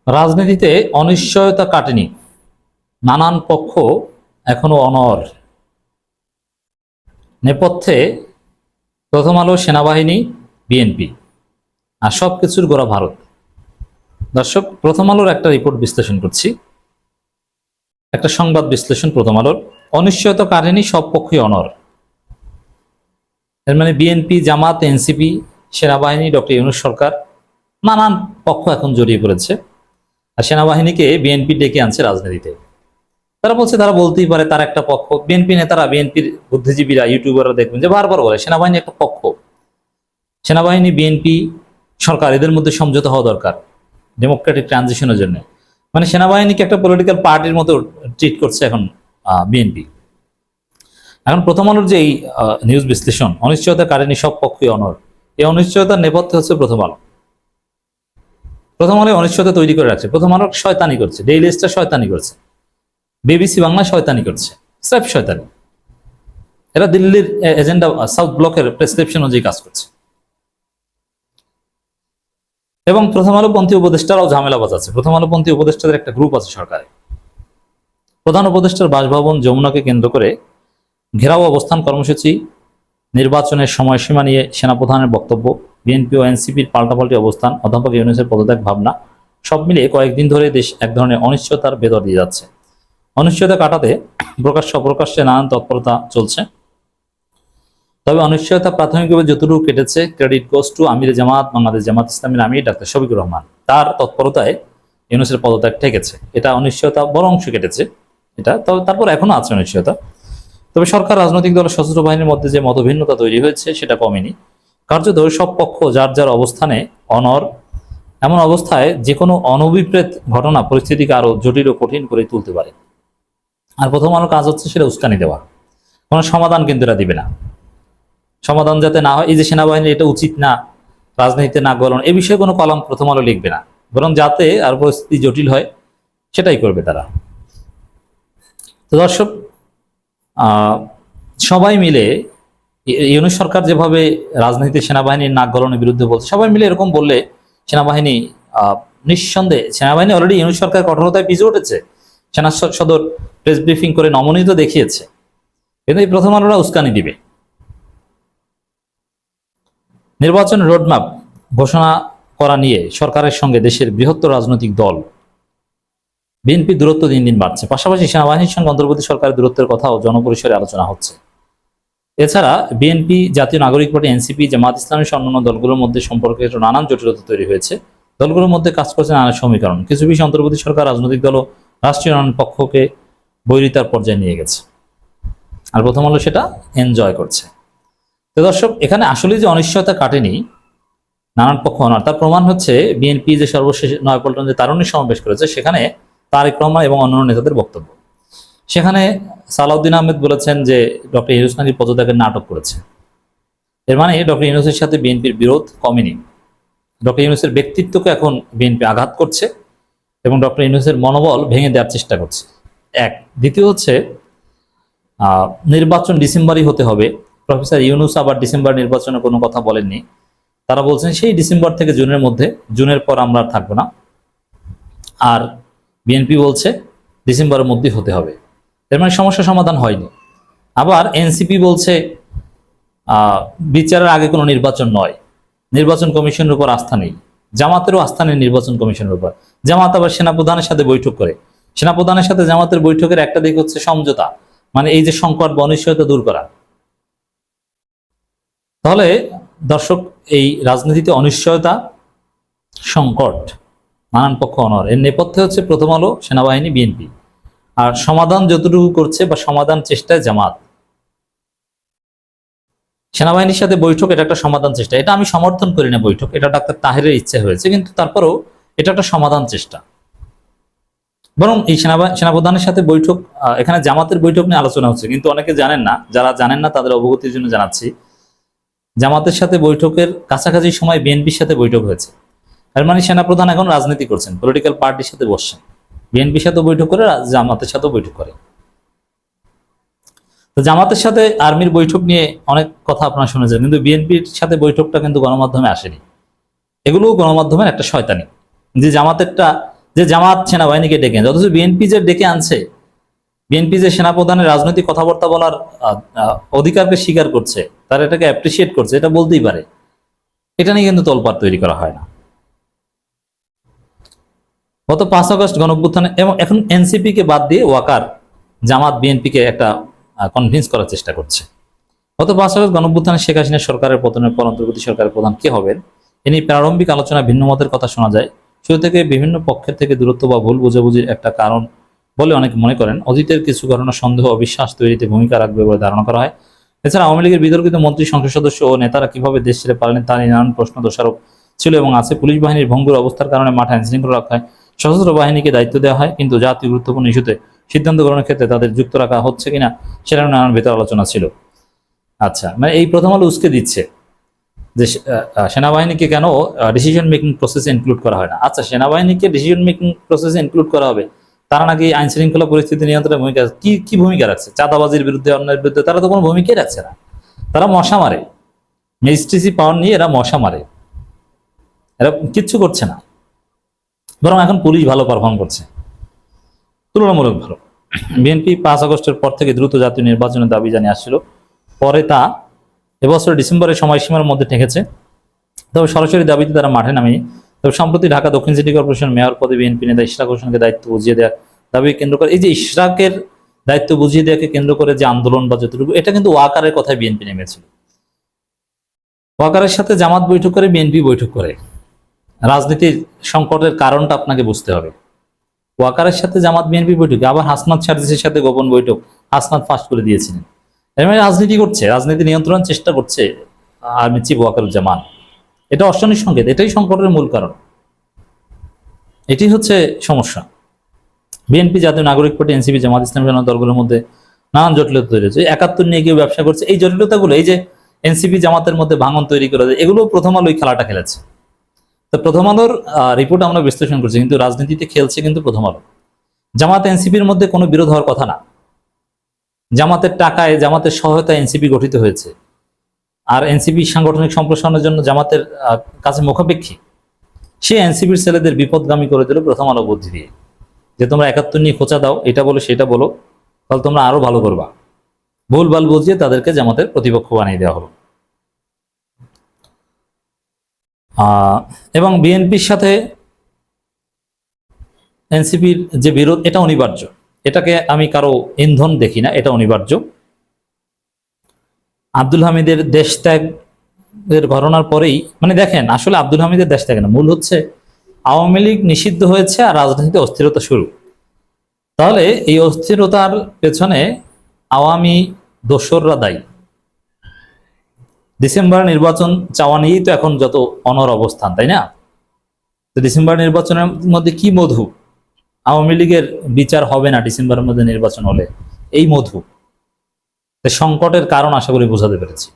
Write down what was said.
রাজনীতিতে অনিশ্চয়তা কাটেনি, নানান পক্ষ এখনো অনড়। নেপথ্যে প্রথম আলো, সেনাবাহিনী, বিএনপি আর সবকিছুর গোড়া ভারত। দর্শক, প্রথম আলোর একটা রিপোর্ট বিশ্লেষণ করছি, একটা সংবাদ বিশ্লেষণ প্রথম আলোর। অনিশ্চয়তা কাটেনি, সব পক্ষই অনড়। এর মানে বিএনপি, জামাত, এনসিপি, সেনাবাহিনী, ডক্টর ইউনূস সরকার, নানান পক্ষ এখন জড়িয়ে পড়েছে। আর সেনাবাহিনীকে বিএনপি ডেকে আনছে রাজনীতিতে। তারা বলছে, তারা বলতেই পারে তার একটা পক্ষ। বিএনপি নেতারা, বিএনপির বুদ্ধিজীবীরা, ইউটিউবাররা দেখবেন যে বারবার বলে সেনাবাহিনী একটা পক্ষ। সেনাবাহিনী, বিএনপি, সরকার, এদের মধ্যে সমঝোতা হওয়া দরকার ডেমোক্রেটিক ট্রানজিশনের জন্য। মানে সেনাবাহিনীকে একটা পলিটিক্যাল পার্টির মতো ট্রিট করছে এখন বিএনপি। এখন প্রথম আলোর যে এই নিউজ বিশ্লেষণ, অনিশ্চয়তা কাটেনি, সব পক্ষই অনড়, এই অনিশ্চয়তার নেপথ্যে হচ্ছে প্রথম আলো। প্রথম আলো অনিশ্চয়তা তৈরি করে রাখছে। প্রথম আলো শয়তানি করছে, ডেইলি স্টার শয়তানি করছে, বিবিসি বাংলা শয়তানি করছে, স্রেফ শয়তানি। এরা দিল্লির এজেন্ডা, সাউথ ব্লকের প্রেসক্রিপশন অনুযায়ী কাজ করছে। এবং প্রথম আলো পন্থী উপদেষ্টারাও ঝামেলা বাজাচ্ছে। প্রথম আলো পন্থী উপদেষ্টাদের একটা গ্রুপ আছে সরকারে। প্রধান উপদেষ্টার বাসভবন যমুনাকে কেন্দ্র করে ঘেরাও অবস্থান কর্মসূচি, নির্বাচনের সময়সীমা নিয়ে সেনাপ্রধানের বক্তব্য, বিএনপি ও এনসিপির পাল্টাপাল্টি অবস্থান, অধ্যাপক ইউনূসের পদত্যাগ ভাবনা, সব মিলিয়ে কয়েকদিন ধরে দেশ এক ধরনের অনিশ্চয়তার ভেতর দিয়ে যাচ্ছে। অনিশ্চয়তা কাটাতে প্রকাশ্য অপ্রকাশ্যে নানান তৎপরতা চলছে। তবে অনিশ্চয়তা প্রাথমিকভাবে যতটুকু কেটেছে, ক্রেডিট গোস টু আমির জামাত, বাংলাদেশ জামাত ইসলামীর আমির ডাক্তার শফিকুর রহমান। তার তৎপরতায় ইউনূসের পদত্যাগ ঠেকেছে। এটা অনিশ্চয়তা বড় অংশ কেটেছে, এটা তারপর এখনো আছে অনিশ্চয়তা। তবে সরকার, রাজনৈতিক দল, সশস্ত্র বাহিনীর মধ্যে যে মতভিন্নতা তৈরি হয়েছে সেটা কমেনি। কার্যত সব পক্ষ যার যার অবস্থানে অনড়। এমন অবস্থায় যে কোনো অনভিপ্রেত ঘটনা পরিস্থিতিকে আরো জটিল ও কঠিন করে তুলতে পারে। আর প্রথম আলোর কাজ হচ্ছে সেটা উস্কানি দেওয়া। কোনো সমাধান কিন্তু এরা দিবে না। সমাধান যাতে না হয়, এই যে সেনাবাহিনীর এটা উচিত না, রাজনীতিতে নাক গলানো, এ বিষয়ে কোনো কলাম প্রথম আলো লিখবে না, বরং যাতে আর পরিস্থিতি জটিল হয় সেটাই করবে তারা। তো দর্শক, সবাই মিলে ইউনূস সরকার যেভাবে রাজনীতি সেনাবাহিনীর নাক গলানোর বিরুদ্ধে বলছে, সবাই মিলে এরকম বললে সেনাবাহিনী নিঃসন্দেহে, সেনাবাহিনী অলরেডি ইউনূস সরকার কঠোরতায় পিছু উঠেছে। সেনা সদর প্রেস ব্রিফিং করে নমনীয়তা দেখিয়েছে, কিন্তু এই প্রথম আলোরা উস্কানি দিবে। নির্বাচন রোডম্যাপ ঘোষণা করা নিয়ে সরকারের সঙ্গে দেশের বৃহত্তর রাজনৈতিক দল বিএনপি দূরত্ব দিন দিন বাড়ছে। পাশাপাশি সেনাবাহিনীর সঙ্গে অন্তর্বর্তী সরকারের দূরত্বের কথাও জনপরিসরে আলোচনা হচ্ছে। এছাড়া বিএনপি, জাতীয় নাগরিক পার্টি, এনসিপি, জামাত ইসলামী সহ অন্যান্য দলগুলোর মধ্যে সম্পর্কে নানান জটিলতা তৈরি হয়েছে। দলগুলোর মধ্যে কাজ করছে নানা সমীকরণ। কিছু বিষয় অন্তর্বর্তী সরকার, রাজনৈতিক দল ও রাষ্ট্রীয় নানান পক্ষকে বৈরিতার পর্যায়ে নিয়ে গেছে, আর প্রথম আলো সেটা এনজয় করছে। তো দর্শক, এখানে আসলে যে অনিশ্চয়তা কাটেনি, নানান পক্ষ অনড়, তার প্রমাণ হচ্ছে বিএনপি যে সর্বশেষ নয়াপল্টন যে তারুণ্যের সমাবেশ করেছে, সেখানে তারেক রহমান এবং অন্যান্য নেতাদের বক্তব্য। সেখানে সালাউদ্দিন আহমেদ বলেছেন যে ডক্টর ইউনূস নাকি পদত্যাগের নাটক করেছে। এর মানে ডক্টর ইউনূসের সাথে বিএনপির বিরোধ কমেনি। ডক্টর ইউনূসের ব্যক্তিত্বকে এখন বিএনপি আঘাত করছে এবং ডক্টর ইউনূসের মনোবল ভেঙে দেওয়ার চেষ্টা করছে। এক। দ্বিতীয় হচ্ছে, নির্বাচন ডিসেম্বরই হতে হবে। প্রফেসর ইউনূস আবার ডিসেম্বর নির্বাচনের কোনো কথা বলেননি। তারা বলছেন সেই ডিসেম্বর থেকে জুনের মধ্যে, জুনের পর আমরা আর থাকবো না। আর বিএনপি বলছে ডিসেম্বরের মধ্যেই হতে হবে। এর মানে সমস্যা সমাধান হয়নি। আবার এনসিপি বলছে বিচারের আগে কোনো নির্বাচন নয়, নির্বাচন কমিশনের উপর আস্থা নেই। জামাতেরও আস্থা নেই নির্বাচন কমিশনের উপর। জামাত আবার সেনাপ্রধানের সাথে বৈঠক করে। সেনাপ্রধানের সাথে জামাতের বৈঠকের একটা দিক হচ্ছে সমঝোতা, মানে এই যে সংকট বা অনিশ্চয়তা দূর করা। তাহলে দর্শক, এই রাজনীতিতে অনিশ্চয়তা, সংকট, নানান পক্ষ অনড়, এর নেপথ্যে হচ্ছে প্রথম আলো, সেনাবাহিনী, বিএনপি। আর সমাধান যতটুকু করছে বা সমাধান চেষ্টায় জামাত। সেনাবাহিনীর সাথে বৈঠক এটা একটা সমাধান চেষ্টা, এটা আমি সমর্থন করি না বৈঠক, এটা ডাক্তার তাহেরের ইচ্ছে হয়েছে, কিন্তু তারপরেও এটা একটা সমাধান চেষ্টা। বরং এই সেনাপ্রধানের সাথে বৈঠক, এখানে জামাতের বৈঠক নিয়ে আলোচনা হচ্ছে, কিন্তু অনেকে জানেন না। যারা জানেন না তাদের অবগতির জন্য জানাচ্ছি, জামাতের সাথে বৈঠকের কাছাকাছি সময় বিএনপির সাথে বৈঠক হয়েছে। এর মানে সেনাপ্রধান এখন রাজনীতি করছেন, পলিটিক্যাল পার্টির সাথে বসছেন, বিএনপির সাথে বৈঠক করে, জামাতের সাথেও বৈঠক করে। তো জামাতের সাথে আর্মির বৈঠক নিয়ে অনেক কথা আপনারা শুনেছেন, কিন্তু বিএনপির সাথে বৈঠকটা কিন্তু গণমাধ্যমে আসেনি। এগুলোও গণমাধ্যমের একটা শয়তানি, যে জামাতেরটা যে জামাত সেনাবাহিনীকে ডেকে আনছে, অথচ বিএনপি যে ডেকে আনছে, বিএনপি যে সেনাপ্রধানের রাজনৈতিক কথাবার্তা বলার অধিকারকে স্বীকার করছে, তারা এটাকে অ্যাপ্রিসিয়েট করছে, এটা বলতেই পারে। এটা নিয়ে কিন্তু তোলপাড় তৈরি করা হয় না। গত 5 আগস্ট গণঅভ্যুত্থানে এবং এখন এনসিপি কে বাদ দিয়ে ওয়াকার জামাত বিএনপিকে একটা কনভিন্স করার চেষ্টা করছে। গত 5 আগস্ট গণঅভ্যুত্থানে শেখ হাসিনা সরকারের পতনের পর অন্তর্বর্তী সরকারের প্রধান কে হবেন এ নিয়ে প্রারম্ভিক আলোচনা ভিন্ন মতের কথা শোনা যায়। শুরু থেকে বিভিন্ন পক্ষের থেকে দূরত্ব বা ভুল বোঝাবুঝির একটা কারণ বলে অনেকে মনে করেন। অতীতের কিছু ঘটনা সন্দেহ ও বিশ্বাস তৈরিতে ভূমিকা রাখবে বলে ধারণা করা হয়। এছাড়া আওয়ামী লীগের বিতর্কিত মন্ত্রী, সংসদ সদস্য ও নেতারা কিভাবে দেশ ছেড়ে পারলেন তা নিয়ে নানান প্রশ্ন দোষারোপ ছিল এবং আছে। পুলিশ বাহিনীর ভঙ্গুর অবস্থার কারণে মাঠে আইনশৃঙ্খলা রক্ষায় সশস্ত্র বাহিনীকে দায়িত্ব দেওয়া হয়, কিন্তু জাতীয় গুরুত্বপূর্ণ ইস্যুতে সিদ্ধান্ত গ্রহণের ক্ষেত্রে তাদের যুক্ত রাখা হচ্ছে কিনা সেটা নানান ভেতর আলোচনা ছিল। আচ্ছা, মানে এই প্রথম আলো উস্কে দিচ্ছে যে সেনাবাহিনীকে কেন ডিসিশন মেকিং প্রসেসে ইনক্লুড করা হয় না। আচ্ছা, সেনাবাহিনীকে ডিসিশন মেকিং প্রসেসে ইনক্লুড করা হবে, তারা নাকি আইন শৃঙ্খলা পরিস্থিতি নিয়ন্ত্রণে ভূমিকা কি ভূমিকা রাখছে? চাঁদাবাজির বিরুদ্ধে, অন্যের বিরুদ্ধে তারা তো কোনো ভূমিকাই রাখছে না। তারা মশা মারে, ম্যাজিস্ট্রেসি পাওয়ার নিয়ে এরা মশা মারে, এরা কিচ্ছু করছে না। বরং এখন পুলিশ ভালো পারফর্ম করছে, তুলনামূলক ভালো। বিএনপি 5 আগস্টের পর থেকে দ্রুত জাতীয় নির্বাচনের দাবি জানিয়ে আসছিল, পরে তা এবছর ডিসেম্বরের সময়সীমার মধ্যে ঠেকেছে। তবে সরাসরি দাবিতে তারা মাঠে নামেনি। তবে সম্প্রতি ঢাকা দক্ষিণ সিটি কর্পোরেশন মেয়র পদে বিএনপি নেতা ইশরাক হোসেনকে দায়িত্ব বুঝিয়ে দেওয়ার দাবি কেন্দ্র করে, এই যে ইশরাকের দায়িত্ব বুঝিয়ে দেওয়াকে কেন্দ্র করে যে আন্দোলন বা যতটুকু, এটা কিন্তু ওয়াকারের কথায় বিএনপি নেমেছিল। ওয়াকারের সাথে জামাত বৈঠক করে, বিএনপি বৈঠক করে। রাজনীতির সংকটের কারণটা আপনাকে বুঝতে হবে। ওয়াকারের সাথে জামাত বিএনপি বৈঠক, আবার হাসনাত সার্জিসের সাথে গোপন বৈঠক, হাসনাত ফাঁস করে দিয়েছিলেন। এর মানে রাজনীতি করছে, রাজনীতি নিয়ন্ত্রণের চেষ্টা করছে আর্মি চিফ ওয়াকারুজ্জামান। এটা অশনির সংকেত, এটাই সংকটের মূল কারণ, এটি হচ্ছে সমস্যা। বিএনপি, জাতীয় নাগরিক পার্টি, এনসিপি, জামাত ইসলামী দলগুলোর মধ্যে নানান জটিলতা তৈরি হয়েছে। 71 নিয়ে কেউ ব্যবসা করছে, এই জটিলতাগুলো, এই যে এনসিপি জামাতের মধ্যে ভাঙন তৈরি করে দেয়, এগুলো প্রথম আলো ওই খেলাটা খেলেছে। তো প্রথম আলোর রিপোর্ট আমরা বিশ্লেষণ করছি, কিন্তু রাজনীতিতে খেলছে কিন্তু প্রথম আলো। জামাত এনসিপির মধ্যে কোনো বিরোধ হওয়ার কথা না। জামাতের টাকায়, জামাতের সহায়তায় এনসিপি গঠিত হয়েছে, আর এনসিপি সাংগঠনিক সম্প্রসারণের জন্য জামাতের কাছে মুখাপেক্ষী। সে এনসিপির ছেলেদের বিপদগামী করে দিল প্রথম আলো বুদ্ধি দিয়ে, যে তোমরা 71 নিয়ে খোঁচা দাও, এটা বলো সেটা বলো, তাহলে তোমরা আরো ভালো করবা। ভুলভাল বুঝিয়ে তাদেরকে জামাতের প্রতিপক্ষ বানিয়ে দেওয়া হলো। এবং বিএনপির সাথে এনসিপির যে বিরোধ, এটা অনিবার্য। এটাকে আমি কারো ইন্ধন দেখি না, এটা অনিবার্য। আব্দুল হামিদের দেশ ত্যাগের ঘটনার পরেই, মানে দেখেন, আসলে আব্দুল হামিদের দেশ ত্যাগ না, মূল হচ্ছে আওয়ামী লীগ নিষিদ্ধ হয়েছে আর রাজনীতিতে অস্থিরতা শুরু। তাহলে এই অস্থিরতার পেছনে আওয়ামী দোসররা দায়ী। ডিসেম্বর নির্বাচন চাওয়া নিয়েই তো এখন যত অনর অবস্থান, তাই না? তো ডিসেম্বর নির্বাচনের মধ্যে কি মধু, আওয়ামী লীগের বিচার হবে না ডিসেম্বরের মধ্যে নির্বাচন হলে, এই মধু। সংকটের কারণ আশা করি বোঝাতে পেরেছি।